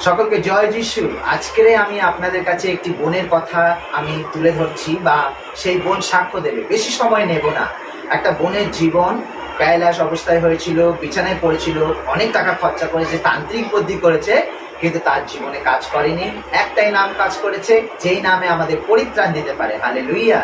সকলকে জয় যিশু। আজকের আমি আপনাদের কাছে একটি বোনের কথা আমি তুলে ধরছি, বা সেই বোন সাক্ষ্য দেবে। বেশি সময় নেব না। একটা বোনের জীবন প্যারালাইস অবস্থায় হয়েছিল, বিছানায় পড়েছিল, অনেক টাকা খরচা করেছে, তান্ত্রিক বুদ্ধি করেছে, কিন্তু তার জীবনে কাজ করেনি। একটাই নাম কাজ করেছে, যেই নামে আমাদের পরিত্রাণ দিতে পারে। হালেলুইয়া।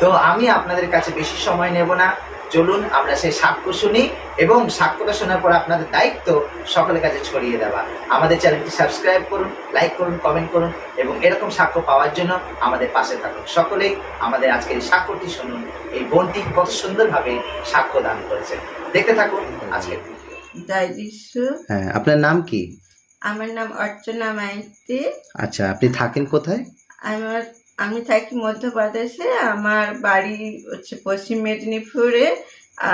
তো আমি আপনাদের কাছে বেশি সময় নেব না, চলুন আমরা সেই সাক্ষ্য শুনি, এবং সাক্ষ্যটা শোনার পর আপনাদের দায়িত্ব সকলের কাছে ছড়িয়ে দেওয়া। আমাদের চ্যানেলটি সাবস্ক্রাইব করুন, লাইক করুন, কমেন্ট করুন, এবং এরকম সাক্ষ্য পাওয়ার জন্য আমাদের পাশে থাকুন। সকলেই আমাদের আজকের এই সাক্ষ্যটি শুনুন। এই বোনটি কত সুন্দরভাবে সাক্ষ্য দান করেছে, দেখতে থাকুন আজকের। জয় যিশু। হ্যাঁ, আপনার নাম কি? আমার নাম অর্চনা মাইতি। আচ্ছা, আপনি থাকেন কোথায়? আমি থাকি মধ্যপ্রদেশে। আমার বাড়ি হচ্ছে পশ্চিম মেদিনীপুরে,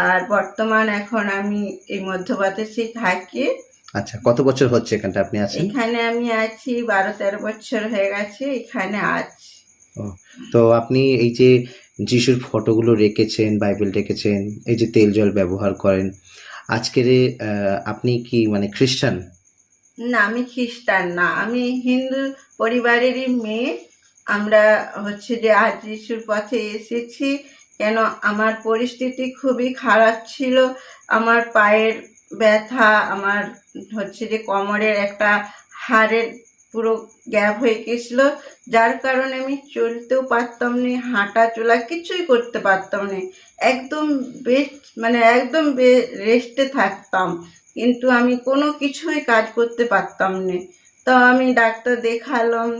আর বর্তমান এখন আমি এই মধ্যপ্রদেশেই থাকি। আচ্ছা, কত বছর হচ্ছে এখানটা আপনি আছেন? এখানে আমি আছি 12-13 বছর হয়ে গেছে এখানে আছি। ও, তো আপনি এই যে যিশুর ফটোগুলো রেখেছেন, বাইবেল রেখেছেন, এই যে তেল জল ব্যবহার করেন, আজকের আপনি কি মানে খ্রিস্টান? না, আমি খ্রিস্টান না, আমি হিন্দু পরিবারেরই মেয়ে। আমরা হচ্ছে যে আজ যিশুর পথে এসেছি। কেন, আমার পরিস্থিতি খুবই খারাপ ছিল। আমার পায়ের ব্যথা, আমার হচ্ছে যে কোমরের একটা হাড়ের পুরো গ্যাপ হয়ে গেছিলো, যার কারণে আমি চলতেও পারতাম না, হাঁটা চলা কিছুই করতে পারতাম না। একদম একদম রেস্টে থাকতাম, কিন্তু আমি কোনো কিছুই কাজ করতে পারতাম না। তো আমি ডাক্তার দেখালাম,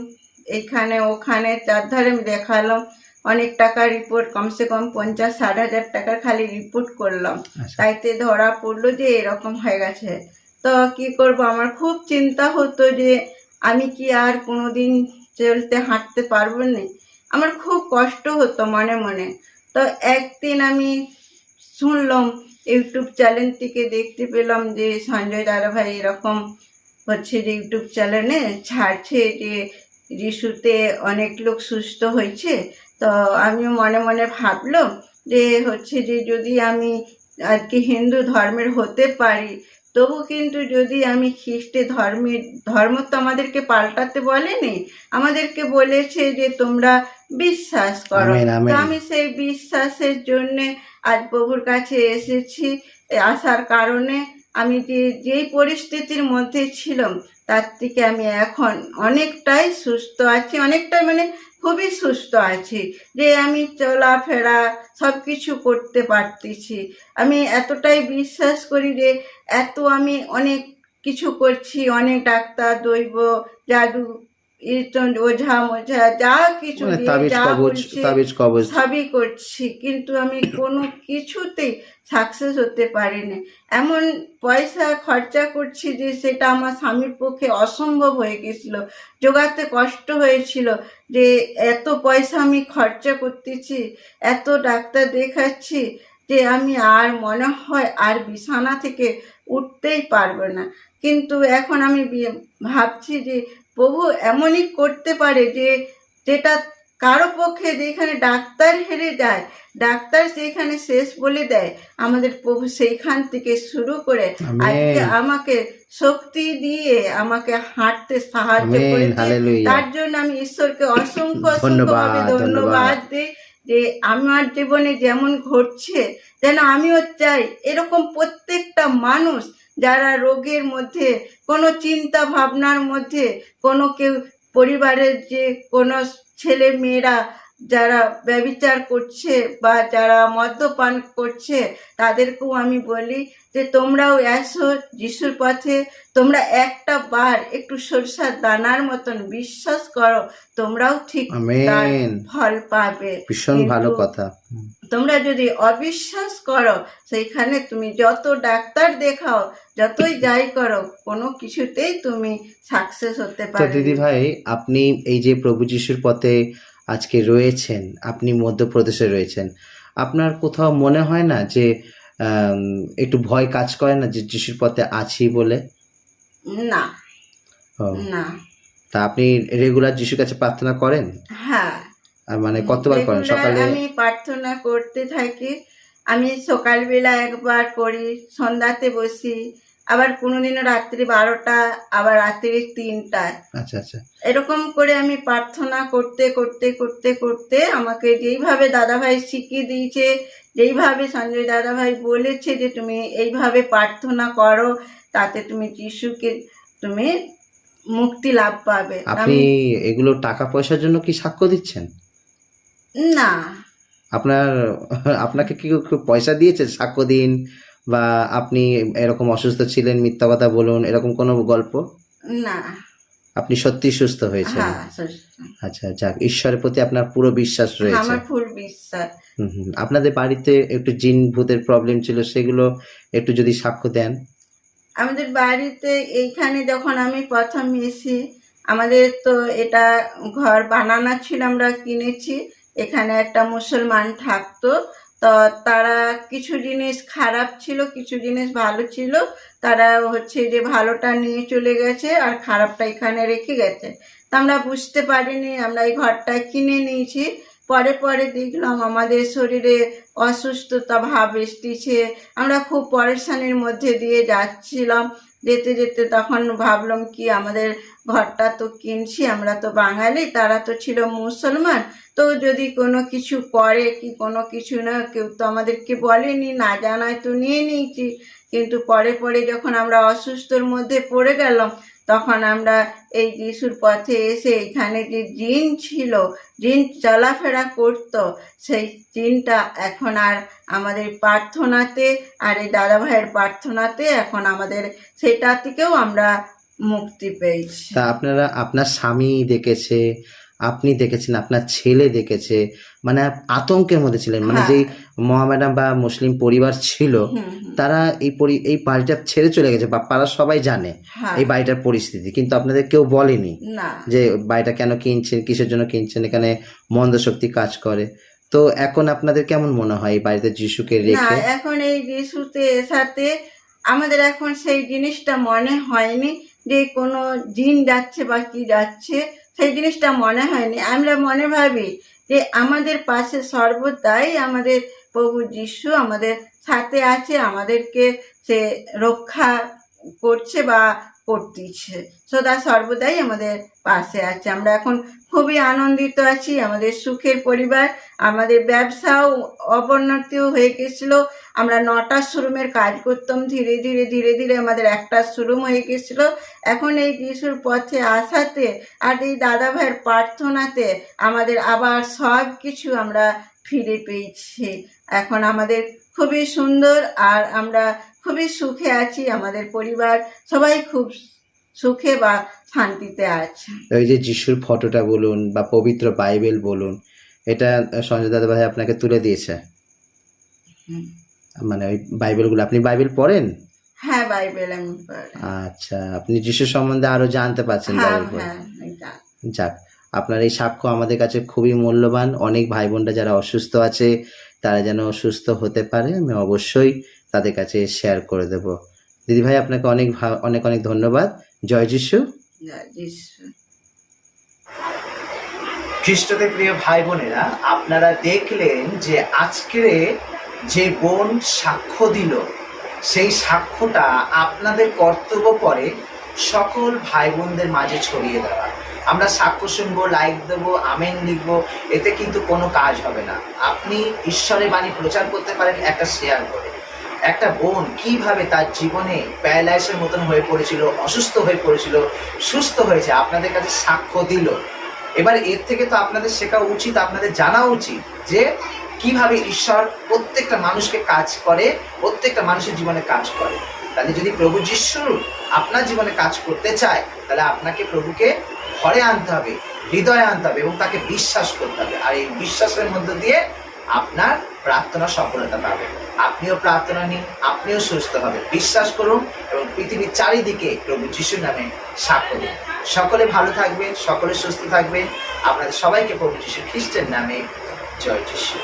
এখানে ওখানে চারধারে দেখালাম, অনেক টাকা রিপোর্ট, কমসে কম 50-60 হাজার টাকার খালি রিপোর্ট করলাম। আচ্ছা। তাইতে ধরা পড়লো যে এরকম হয়ে গেছে। তো কি করব, আমার খুব চিন্তা হতো যে আমি কি আর কোনোদিন চলতে হাঁটতে পারবো না। আমার খুব কষ্ট হতো মনে মনে। তো একদিন আমি শুনলাম, ইউটিউব চ্যানেল থেকে দেখতে পেলাম যে সঞ্জয় দাদাভাই এরকম হচ্ছে যে ইউটিউব চ্যানেলে ছাড়ছে যে যিশুতে অনেক লোক সুস্থ হয়েছে। তো আমি মনে মনে ভাবলাম যে হচ্ছে যে যদি আমি আজকে হিন্দু ধর্মের হতে পারি, তবু কিন্তু যদি আমি ধর্ম তো আমাদেরকে পাল্টাতে বলেনি, আমাদেরকে বলেছে যে তোমরা বিশ্বাস করো। আমেন, তো আমেন। আমি সেই বিশ্বাসের জন্যে আজ প্রভুর কাছে এসেছি। আসার কারণে আমি যেই পরিস্থিতির মধ্যে ছিলাম, তার থেকে আমি এখন অনেকটাই সুস্থ আছি, অনেকটাই খুবই সুস্থ আছি, যে আমি চলাফেরা সব কিছু করতে পারতেছি। আমি এতটাই বিশ্বাস করি যে এত আমি অনেক কিছু করছি, অনেক ডাক্তার, দৈব, জাদু, ওঝা মোঝা যা কিছু মানে দিয়ে তাবিজ যা কবজ, বলছে তাবিজ কবজ। সবই করছি, কিন্তু আমি কোনো কিছুতেই সাকসেস হতে পারিনি। এমন পয়সা খরচা করছি যে সেটা আমার স্বামীর পক্ষে অসম্ভব হয়ে গেছিল, জোগাতে কষ্ট হয়েছিল। যে এত পয়সা আমি খরচা করতেছি, এত ডাক্তার দেখাচ্ছি, যে আমি আর মনে হয় আর বিছানা থেকে উঠতেই পারবো না। কিন্তু এখন আমি ভাবছি যে প্রভু এমনই করতে পারে যে যেটা কারো পক্ষে, যেখানে ডাক্তার হেরে যায়, ডাক্তার সেইখানে শেষ বলে দেয়, আমাদের প্রভু সেইখান থেকে শুরু করে আজকে আমেন, আমাকে শক্তি দিয়ে আমাকে হাঁটতে সাহায্য আমেন, করেছে। হালেলুয়া। তার জন্য আমি ঈশ্বরকে অসংখ্য ধন্যবাদ, অসংখ্যভাবে ধন্যবাদ দিই, যে আমার জীবনে যেমন ঘটছে, যেন আমিও চাই এরকম প্রত্যেকটা মানুষ যারা রোগের মধ্যে, কোনো চিন্তা ভাবনার মধ্যে, কোনো কেউ পরিবারের যে কোনো ছেলে মেয়েরা যারা ব্যভিচার করছে বা যারা মদ্যপান করছে, তাদেরকেও আমি বলি যে তোমরাও এসো যিশুর পথে। তোমরা একটা বার একটু সরষার দানার মতন বিশ্বাস করো, তোমরাও ঠিক তার আমেন। ফল পাবে। ভীষণ ভালো কিন্তু কথা। তোমরা যদি অবিশ্বাস করো, সেইখানে তুমি যত ডাক্তার দেখাও, যতই যাই করো, কোনো কিছুতেই তুমি সাকসেস হতে তো পারবে দিদি না। ভাই, আপনি এই যে প্রভু যিশুর পথে আজকে রয়েছেন, আপনি মধ্যপ্রদেশে রয়েছেন, আপনার কোথাও মনে হয় না যে একটু ভয় কাজ করে না যে যিশুর পথে আছি বলে? না, ও, না। তা আপনি রেগুলার যিশুর কাছে প্রার্থনা করেন? হ্যাঁ, আর মানে কতবার করেন? রেগুলার সকালে? আমি প্রার্থনা করতে থাকি। আমি সকালবেলা একবার করি, সন্ধ্যাতে বসি, আবার কোনোদিন রাত্রি 12টা, আবার রাত্রি 3টায়। আচ্ছা আচ্ছা। এরকম করে আমি প্রার্থনা করতে করতে করতে করতে আমাকে যেইভাবে দাদাভাই শিখিয়ে দিয়েছে, যেইভাবে সঞ্জয় দাদাভাই বলেছে যে তুমি এইভাবে প্রার্থনা করো, তাতে তুমি যিশুকে তুমি মুক্তি লাভ পাবে। আপনি এগুলো টাকা পয়সার জন্য কি সাক্ষ্য দিচ্ছেন? না, আপনার আপনাকে কি কেউ পয়সা দিয়েছে সাক্ষ্য দিন, বা আপনি এরকম অসুস্থ ছিলেন মিথ্যা কথা বলুন, এরকম কোনো গল্প? না। আপনি সত্যি সুস্থ হয়েছেন? হ্যাঁ, আচ্ছা, যাক, ঈশ্বরের প্রতি আপনার পুরো বিশ্বাস রয়েছে। আমার ফুল বিশ্বাস। আপনাদের বাড়িতে একটু জিন ভূতের প্রবলেম ছিল, সেগুলো একটু যদি সাক্ষ্য দেন। আমাদের বাড়িতে এইখানে যখন আমি প্রথম এসি, আমাদের তো এটা ঘর বানানো ছিল, আমরা কিনেছি। এখানে একটা মুসলমান থাকতো, তো তারা কিছু জিনিস খারাপ ছিল, কিছু জিনিস ভালো ছিল। তারা হচ্ছে যে ভালোটা নিয়ে চলে গেছে আর খারাপটা এখানে রেখে গেছে। তা আমরা বুঝতে পারিনি, আমরা এই ঘরটা কিনে নিয়েছি। পরে পরে দেখলাম আমাদের শরীরে অসুস্থতা ভাব এসেছে, আমরা খুব পরেশানির মধ্যে দিয়ে যাচ্ছিলাম। যেতে যেতে তখন ভাবলাম কি আমাদের ঘরটা তো কিনছি, আমরা তো বাঙালি, তারা তো ছিল মুসলমান, তো যদি কোনো কিছু করে কি কোনো কিছু না, কেউ তো আমাদেরকে বলেনি, না জানায় তো নিয়ে নিয়েছি। কিন্তু পরে পরে যখন আমরা অসুস্থর মধ্যে পড়ে গেলাম, তখন আমরা এই যিশুর পথে এসে এখানে যে জিন ছিল, জিন চলাফেরা করত, সেই জিনটা এখন আর আমাদের প্রার্থনাতে আর এই দাদা ভাইয়ের প্রার্থনাতে এখন আমাদের সেটা থেকেও আমরা মুক্তি পেয়েছি। তা আপনারা, আপনার স্বামী দেখেছে, আপনি দেখেছেন, আপনার ছেলে দেখেছে, মানে আতঙ্কের মধ্যে ছিলেন, মানে হ্যাঁ। যেই মোহামেডান বা মুসলিম পরিবার ছিল, তারা এই বাড়িটা ছেড়ে চলে গেছে, বা পাড়ার সবাই জানে হ্যাঁ। এই বাড়িটার পরিস্থিতি, কিন্তু আপনাদের কেউ বলেনি না, যে বাড়িটা কেন কিনছেন, কিসের জন্য কিনছেন, এখানে মন্দ শক্তি কাজ করে। তো এখন আপনাদের কেমন মনে হয় এই বাড়িতে যিশুকে না, রেখে? এখন এই যিশুতে সাথে আমাদের এখন সেই জিনিসটা মনে হয়নি যে কোনো জিন যাচ্ছে বা কি যাচ্ছে, সেই জিনিসটা মনে হয়নি। আমরা মনে ভাবি যে আমাদের পাশে সর্বদাই আমাদের প্রভু যিশু আমাদের সাথে আছে, আমাদেরকে সে রক্ষা করছে বা করতেছে, সদা সর্বদাই আমাদের পাশে আছে। আমরা এখন খুবই আনন্দিত আছি, আমাদের সুখের পরিবার। আমাদের ব্যবসাও অবনতিও হয়ে গেছিলো, আমরা 9টা শোরুমের কাজ করতাম, ধীরে ধীরে ধীরে ধীরে আমাদের একটা শোরুম হয়ে গেছিলো। এখন এই যিশুর পথে আসাতে আর এই দাদা ভাইয়ের প্রার্থনাতে আমাদের আবার সব কিছু আমরা ফিরে পেয়েছি। এখন আমাদের খুবই সুন্দর আর আমরা খুবই সুখে আছি, আমাদের পরিবার সবাই খুব সুখে বা শান্তিতে আছে। ওই যে যিশুর ফটোটা বলুন বা পবিত্র বাইবেল বলুন, এটা সঞ্জয় দাদা ভাই আপনাকে তুলে দিয়েছে? মানে ওই বাইবেলগুলো, আপনি বাইবেল পড়েন? হ্যাঁ, বাইবেল আমি পড়ি। আচ্ছা, আপনি যিশু সম্বন্ধে আরো জানতে পারছেন হ্যাঁ, বাইবেল পড়ে। হ্যাঁ, আমি জানি। যাক, আপনার এই সাক্ষ্য আমাদের কাছে খুবই মূল্যবান। অনেক ভাই বোনরা যারা অসুস্থ আছে, তারা যেন সুস্থ হতে পারে, আমি অবশ্যই তাদের কাছে শেয়ার করে দেব। দিদি ভাই, আপনাকে অনেক অনেক অনেক ধন্যবাদ। জয় যিশু। জয় যিশু। খ্রিস্টদের প্রিয় ভাই বোনেরা, আপনারা দেখলেন যে আজকে যে বোন সাক্ষ্য দিল, সেই সাক্ষ্যটা আপনাদের কর্তব্য পড়ে সকল ভাই বোনদের মাঝে ছড়িয়ে দেওয়া। আমরা সাক্ষ্য শুনবো, লাইক দেবো, আমেন লিখবো, এতে কিন্তু কোনো কাজ হবে না। আপনি ঈশ্বরের বাণী প্রচার করতে পারেন একটা শেয়ার করে। একটা বোন কিভাবে তার জীবনে প্যারালাইসের মতন হয়ে পড়েছিল, অসুস্থ হয়ে পড়েছিল, সুস্থ হয়েছে, আপনাদের কাছে সাক্ষ্য দিল। এবার এর থেকে তো আপনাদের শেখা উচিত, আপনাদের জানা উচিত যে কিভাবে ঈশ্বর প্রত্যেকটা মানুষকে কাজ করে, প্রত্যেকটা মানুষের জীবনে কাজ করে। তাহলে যদি প্রভু যিশু আপনার জীবনে কাজ করতে চায়, তাহলে আপনাকে প্রভুকে ঘরে আনতে হবে, হৃদয়ে আনতে হবে এবং তাকে বিশ্বাস করতে হবে। আর এই বিশ্বাসের মধ্য দিয়ে আপনার প্রার্থনা সফলতা পাবে। আপনিও প্রার্থনা নিন, আপনিও সুস্থ হবেন। বিশ্বাস করুন এবং পৃথিবীর চারিদিকে প্রভু যিশুর নামে সাক্ষ্য দিন। সকলে ভালো থাকবেন, সকলে সুস্থ থাকবেন। আপনাদের সবাইকে প্রভু যিশু খ্রিস্টের নামে জয় যিশু।